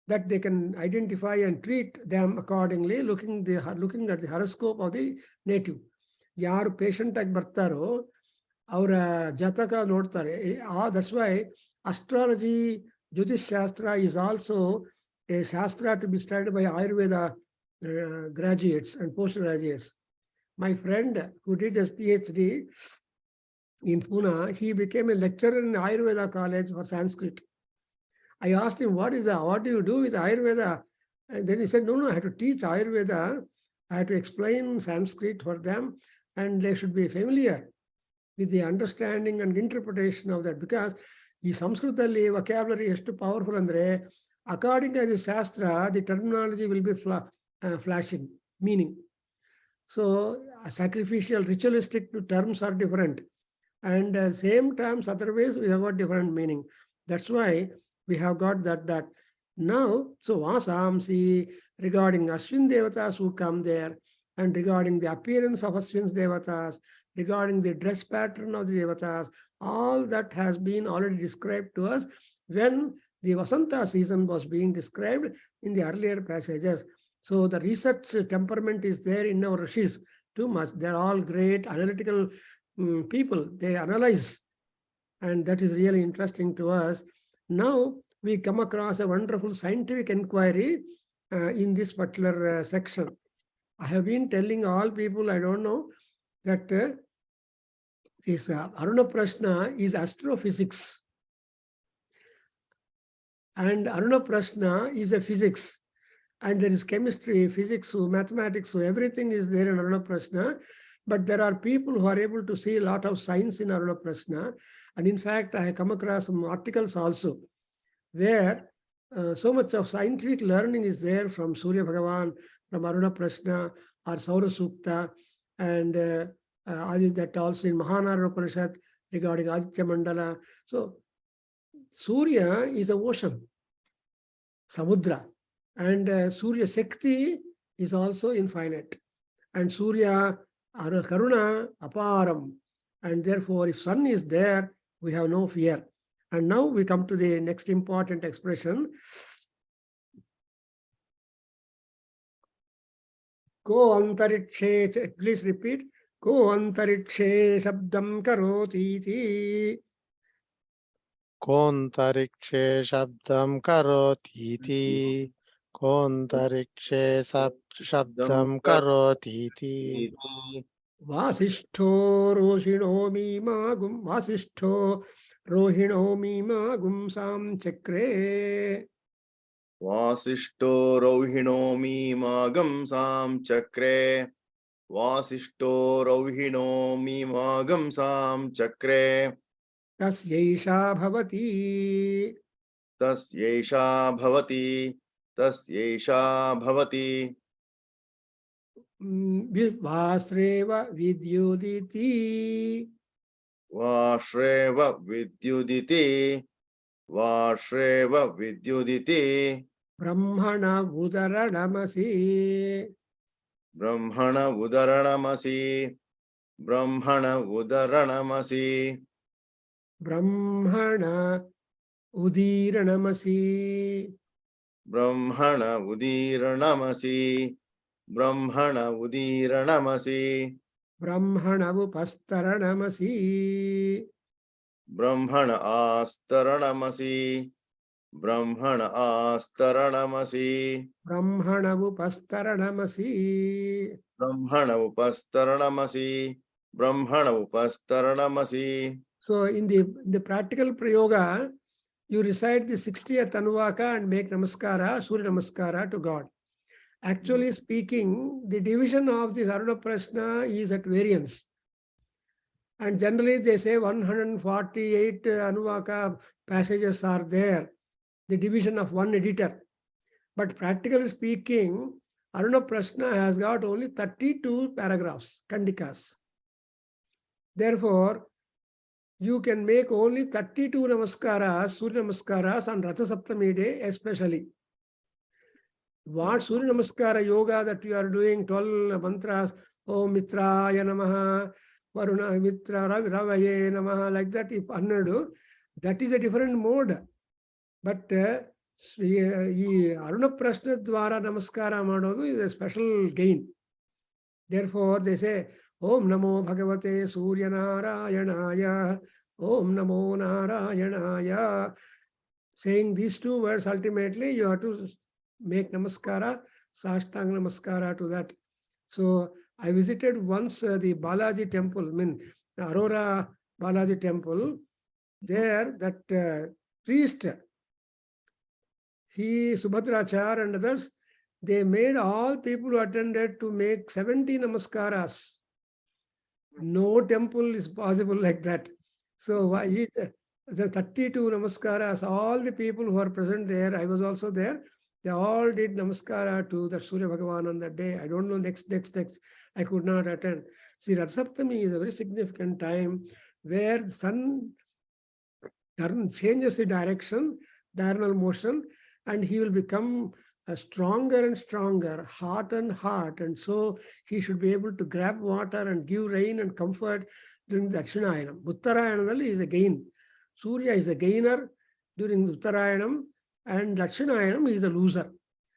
that they can identify and treat them accordingly, looking at the horoscope of the native. Yaru patient agi bartaro, avara jataka nodtare. That's why astrology, Jyotish Shastra is also a Shastra to be studied by Ayurveda graduates and postgraduates. My friend who did his PhD in Pune, he became a lecturer in Ayurveda college for Sanskrit. I asked him, what do you do with Ayurveda? And then he said, no, I have to teach Ayurveda. I have to explain Sanskrit for them, and they should be familiar with the understanding and interpretation of that. Because the Sanskritali vocabulary is too powerful, andre, according to the Shastra, the terminology will be flashing, meaning. So sacrificial, ritualistic terms are different. And same terms, otherwise, we have got different meaning. That's why we have got that. Now, so Vasamsi, regarding Ashwin Devatas who come there, and regarding the appearance of Ashwin Devatas, regarding the dress pattern of the Devatas, all that has been already described to us when the Vasanta season was being described in the earlier passages. So the research temperament is there in our Rishis too much. They're all great analytical people. They analyze, and that is really interesting to us. Now we come across a wonderful scientific inquiry in this particular section. I have been telling all people, I don't know, that this Aruna Prashna is astrophysics. And Aruna Prashna is a physics. And there is chemistry, physics, mathematics, so everything is there in Aruna Prashna. But there are people who are able to see a lot of science in Aruna Prashna. And in fact, I have come across some articles also where so much of scientific learning is there from Surya Bhagavan, from Aruna Prashna or Saura Sukta, and that also in Mahanara Upanishad regarding Aditya Mandala. So Surya is an ocean, Samudra. And Surya Shakti is also infinite. And Surya Karuna Aparam. And therefore, if sun is there, we have no fear. And now we come to the next important expression. Ko antarikshe, please repeat. Ko antarikshe shabdam karoti iti. Kontarikshe shabdam karotiti. Kontarikshe shabdam karotiti. Vasishto rohino mimagum Vasishto rohino mimagum sam chakre. Vasishto Rauhino Mimagam Sam Chakre. Vasishto Rauhino Mimagam Sam Chakre. Tasyaisha bhavati. Tasyaisha Bhavati. Tasyaisha Bhavati. Vasreva vidyuditi. Vashreva Vidyuditi. Vashreva Vidyuditi. Brahmana udaranamasi. Brahmana Udaranamasi. Brahmana Udaranamasi. Brahmana udiranamasi. Brahmana Udiranamasi. Brahmana Udiranamasi. Brahmana upastaranamasi. Brahmana Astaranamasi. Brahmana Astaranamasi. Brahmana upastaranamasi. Brahmana Upastaranamasi. Brahmana Upastaranamasi. So in the practical prayoga, you recite the 60th Anuvaka and make namaskara, Surya Namaskara to God. Actually speaking, the division of this Aruna Prashna is at variance. And generally they say 148 Anuvaka passages are there, the division of one editor. But practically speaking, Aruna Prashna has got only 32 paragraphs, kandikas. Therefore, you can make only 32 namaskaras, Surya Namaskaras on Ratha Saptami day especially. What Surya Namaskara yoga that you are doing, 12 mantras, Om Mitraya Namaha, Varuna Mitra Ravaye Namaha, like that, if Annadu, that is a different mode. But Aruna Prashna Dwara Namaskara Madodu is a special gain. Therefore, they say, Om Namo Bhagavate Surya Narayanaya, Om Namo Narayanaya. Saying these two words, ultimately, you have to make namaskara, Sashtanga namaskara to that. So I visited once the Balaji temple, Aurora Balaji temple. There, that priest, Subhadrachar and others, they made all people who attended to make 70 namaskaras. No temple is possible like that. So the 32 namaskaras, all the people who are present there, I was also there, they all did namaskara to the Surya Bhagavan on that day. I don't know next. I could not attend. See, Rath Saptami is a very significant time where the sun changes the direction, diurnal motion, and he will become stronger and stronger, hot and hot. And so he should be able to grab water and give rain and comfort during the Dakshinayanam. Uttarayanam is a gain. Surya is a gainer during Uttarayanam, and Dakshinayanam is a loser.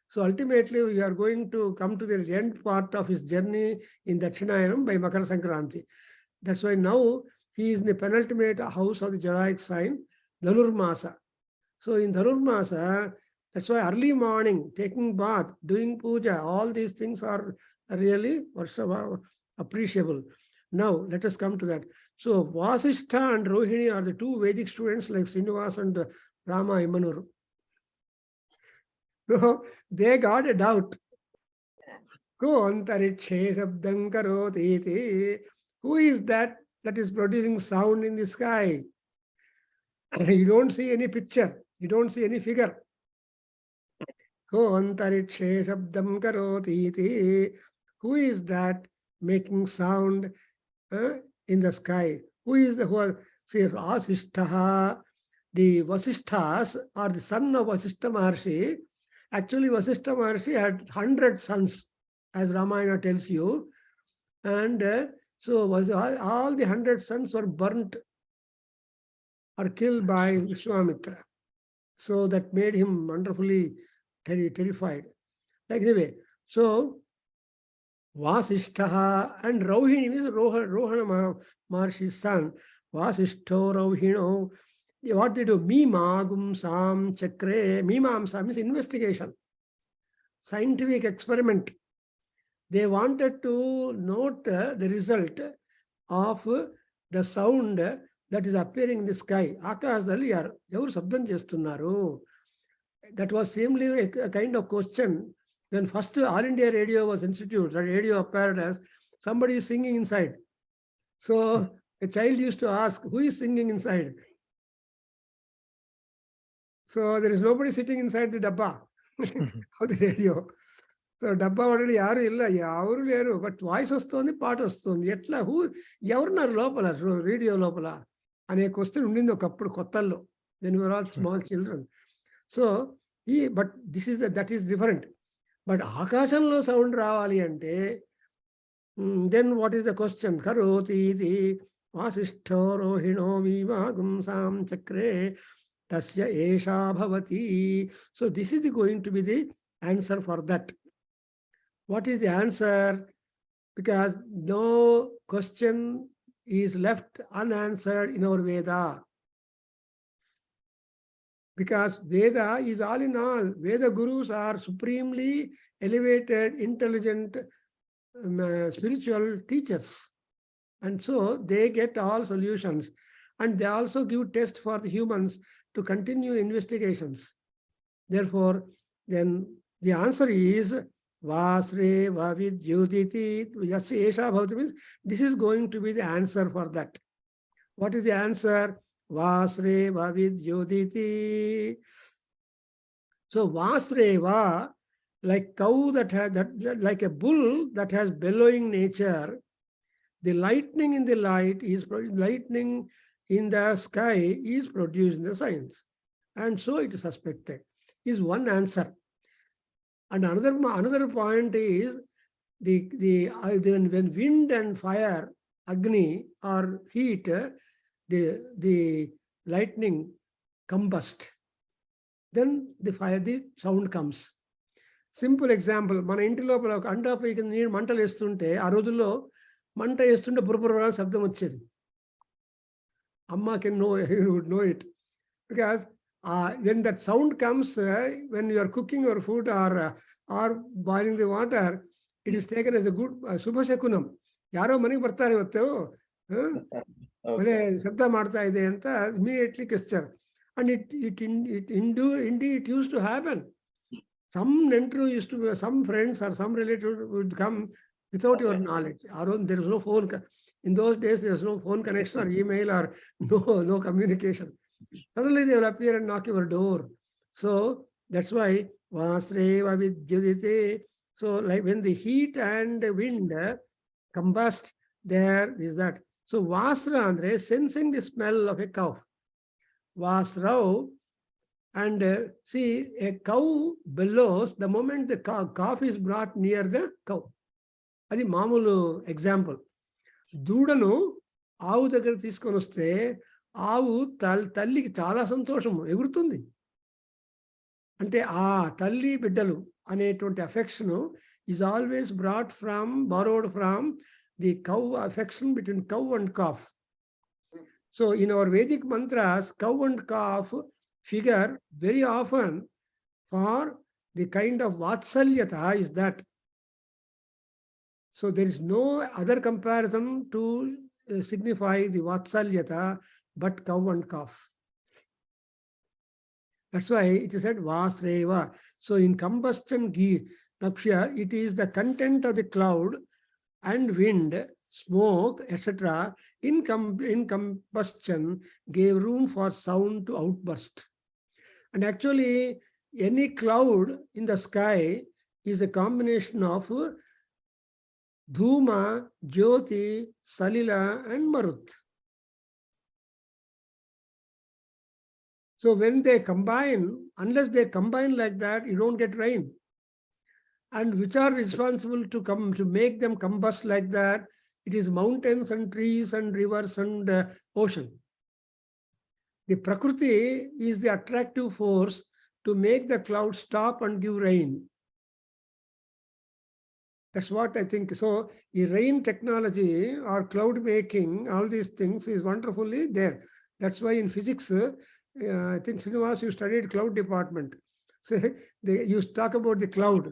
So ultimately, we are going to come to the end part of his journey in Dakshinayanam by Makara Sankranti. That's why now he is in the penultimate house of the Jadaic sign, Dhanurmasa. So in Dhanurmasa, that's why early morning, taking bath, doing puja, all these things are really appreciable. Now, let us come to that. So Vasishtha and Rohini are the two Vedic students like Srinivas and Rama Imanuru. So they got a doubt. Who is that is producing sound in the sky? You don't see any picture. You don't see any figure. Who is that making sound in the sky? Who is the who? See, Vasishtaha, the Vasishthas are the son of Vasishtha Maharshi. Actually, Vasishtha Maharshi had 100 sons, as Ramayana tells you. And so all the 100 sons were burnt or killed by Vishwamitra. So that made him wonderfully terrified. Like anyway, so Vasishtaha and Rohini is Rohana Maharshi's son. Vasishto Rohino. What they do? Mimagum Sam Chakre. Mimamsa means investigation, scientific experiment. They wanted to note the result of the sound that is appearing in the sky. Akashadalli evaru shabdam chestunnaru. That was seemingly a kind of question when first All India Radio was instituted. Radio appeared as somebody is singing inside. So a child used to ask, who is singing inside? So there is nobody sitting inside the dabba of the radio. So dabba already yaru illa, yavaru leru, but voice vastundi, part vastundi. Etla who evarunaru lopala radio lopala ane question undindi okappudu kottallo when we were all small children. So but this is that is different. But akashanlo sound ravali ante then what is the question? Karoti iti vasishtho rohino vivagum sam chakre tasya esha bhavati. So this is going to be the answer for that. What is the answer? Because no question is left unanswered in our Veda. Because Veda is all in all. Veda gurus are supremely elevated, intelligent, spiritual teachers. And so they get all solutions. And they also give tests for the humans to continue investigations. Therefore, then the answer is Vasre Vavidyuditi Yasya Esha Bhavati means this is going to be the answer for that. What is the answer? Vasre Vavidyuditi. So Vasreva, like cow that has like a bull that has bellowing nature, the lightning in the lightning in the sky is produced in the science. And so it is suspected. Is one answer. And another point is when wind and fire, Agni or heat, the lightning combust. Then the sound comes. Simple example, మన ఇంటి లోపల అండా పైకి నీరు మంటలు వేస్తుంటే ఆ రోజుల్లో మంట వేస్తుంటే బుర్ర శబ్దం వచ్చేది. Amma can would know it. Because when that sound comes, when you are cooking your food or boiling the water, it is taken as a good Subha Shakunam. Yaro mani bartare vattu. ಶಬ್ದ ಮಾಡ್ತಾ ಇದೆ ಅಂತ immediately gesture. And indeed it used to happen. Some Nentru used to be, some friends or some relatives would come without your knowledge. There is no phone. In those days, there was no phone connection or email or no communication. Suddenly they will appear and knock your door. So that's why Vasreva Vidyudite. So like when the heat and the wind combust, there is that. So Vasra andre sensing the smell of a cow. Vasrao, and see, a cow bellows the moment the calf is brought near the cow. Adi mamulu example. దూడను ఆవు దగ్గర తీసుకొని వస్తే ఆవు తల్లికి చాలా సంతోషం, ఎగురుతుంది. అంటే ఆ తల్లి బిడ్డలు అనేటువంటి affection is always borrowed from the cow affection between cow and calf. So in our Vedic mantras, cow and calf figure very often for the kind of vatsalyata is that. So there is no other comparison to signify the vatsalyata but cow and calf. That's why it is said Vasreva. So in combustion Naksha, it is the content of the cloud and wind, smoke, etc. in combustion gave room for sound to outburst. And actually, any cloud in the sky is a combination of Dhuma, Jyoti, Salila, and Marut. So when they combine, unless they combine like that, you don't get rain. And which are responsible to make them combust like that? It is mountains and trees and rivers and ocean. The Prakriti is the attractive force to make the cloud stop and give rain. That's what I think. So the rain technology or cloud making, all these things is wonderfully there. That's why in physics, I think Srinivas, you studied cloud department. So you talk about the cloud,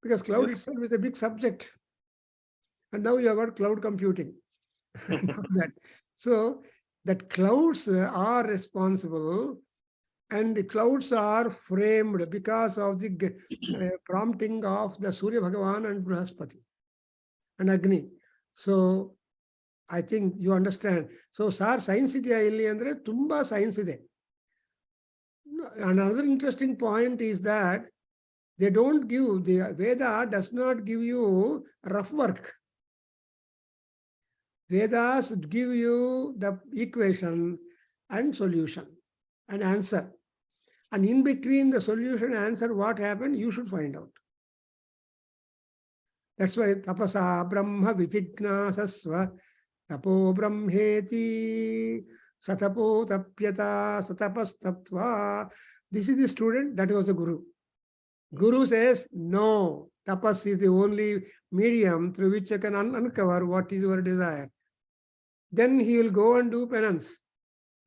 because cloud itself is a big subject. And now you have got cloud computing. That. So that clouds are responsible, and the clouds are framed because of the prompting of the Surya Bhagavan and Brahaspati and Agni. So I think you understand. So sir, science idea illi andre tumba science ide. Another interesting point is that they don't give, the Veda does not give you rough work. Vedas give you the equation and solution and answer. And in between the solution and answer, what happened, you should find out. That's why tapasa brahma vijignasasva tapo brahmeti satapo tapyata satapas tatva. This is the student, that was the guru. Guru says, no, tapas is the only medium through which you can uncover what is your desire. Then he will go and do penance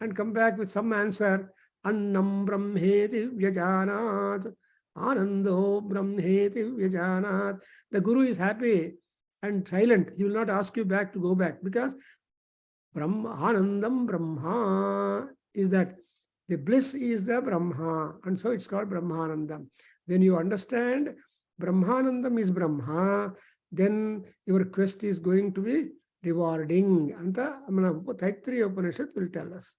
and come back with some answer. Annam brahmeti vyajanat, anando brahmeti vyajanat. The guru is happy and silent. He will not ask you back to go back, because Brahma, Anandam Brahma is that the bliss is the Brahma, and so it's called Brahmanandam. When you understand Brahmanandam is Brahma, then your quest is going to be rewarding. And the Taittiriya Upanishad will tell us.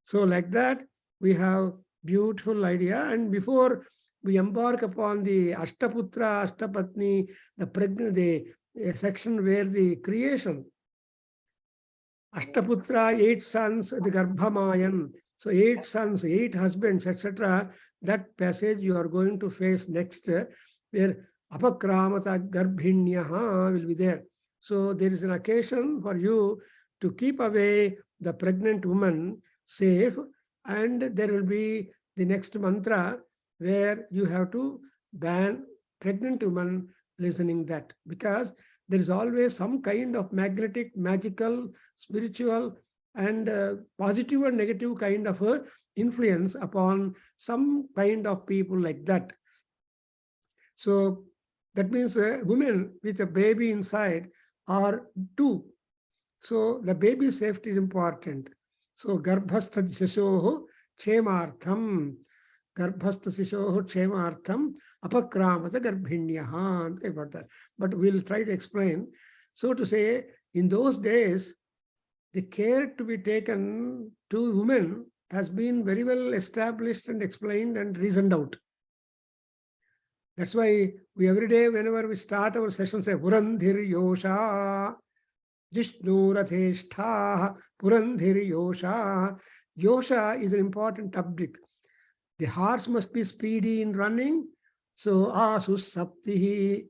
So like that, we have beautiful idea. And before we embark upon the Ashtaputra, Ashtapatni, the pregnant, the section where the creation, Ashtaputra, 8 sons, the Garbhamayan. So 8 sons, 8 husbands, etc. That passage you are going to face next, where Apakramata Garbhinyaha will be there. So there is an occasion for you to keep away the pregnant woman safe, and there will be the next mantra where you have to ban pregnant woman listening that, because there is always some kind of magnetic, magical, spiritual, and positive and negative kind of influence upon some kind of people like that. So that means women with a baby inside are 2. So the baby safety is important. So garbhastha shishoho kshemartham, garbhastha shishoho kshemartham apakramata garbhinyaha, about that. But we'll try to explain. So to say, in those days, the care to be taken to women has been very well established and explained and reasoned out. That's why we every day, whenever we start our session, say Purandhir Yosha, Jishnu Ratheshtha, Purandhir Yosha. Yosha is an important topic. The horse must be speedy in running. So Asus Saptihi,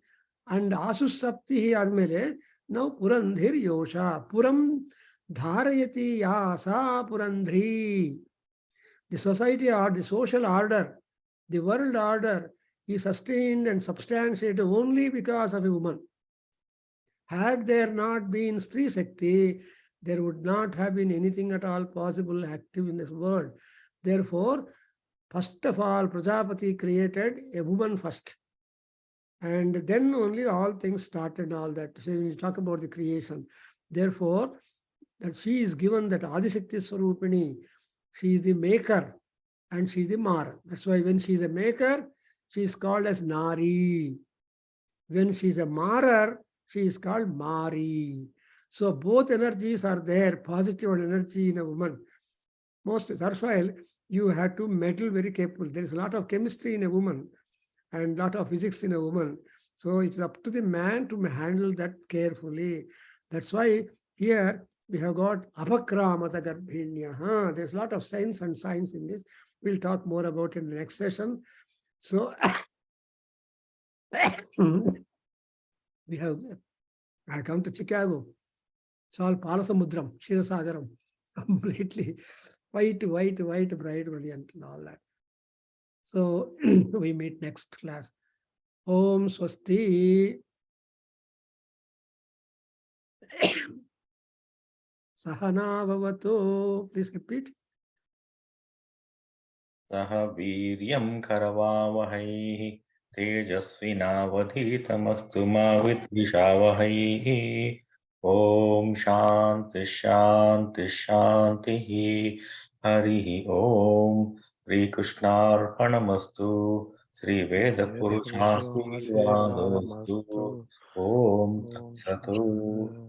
and Asus Saptihi admele, now Purandhir Yosha. Puram Dharayati Yasa Purandhri. The society or the social order, the world order is sustained and substantiated only because of a woman. Had there not been Stri Shakti, there would not have been anything at all possible active in this world. Therefore, first of all, Prajapati created a woman first. And then only all things started, all that. So when you talk about the creation, therefore, that she is given that Adishakti Swarupini, she is the maker and she is the Mara. That's why when she is a maker, she is called as Nari. When she is a Marer, she is called Mari. So both energies are there, positive and energy in a woman. Most erstwhile, you have to meddle very carefully. There is a lot of chemistry in a woman and a lot of physics in a woman. So it's up to the man to handle that carefully. That's why here we have got Apakramata Garbhinya. There's a lot of science and science in this. We'll talk more about it in the next session. So we have, I come to Chicago. It's all Palasamudram, Shirasagaram, completely white, bright, brilliant, and all that. So we meet next class. Om Swasti. Sahana Bhavato. Please repeat. Saha Viryam Karavavahai तेजस्विनावधीतमस्तु मा विद्विषावहैः। ॐ शान्ति शान्ति शान्तिः। हरिः ॐ श्रीकृष्णार्पणमस्तु। श्रीवेदपुरुषाशीर्वादोऽस्तु। वेदपुरुषाशीर्वादमस्तु। ॐ ॐ तत्सत्।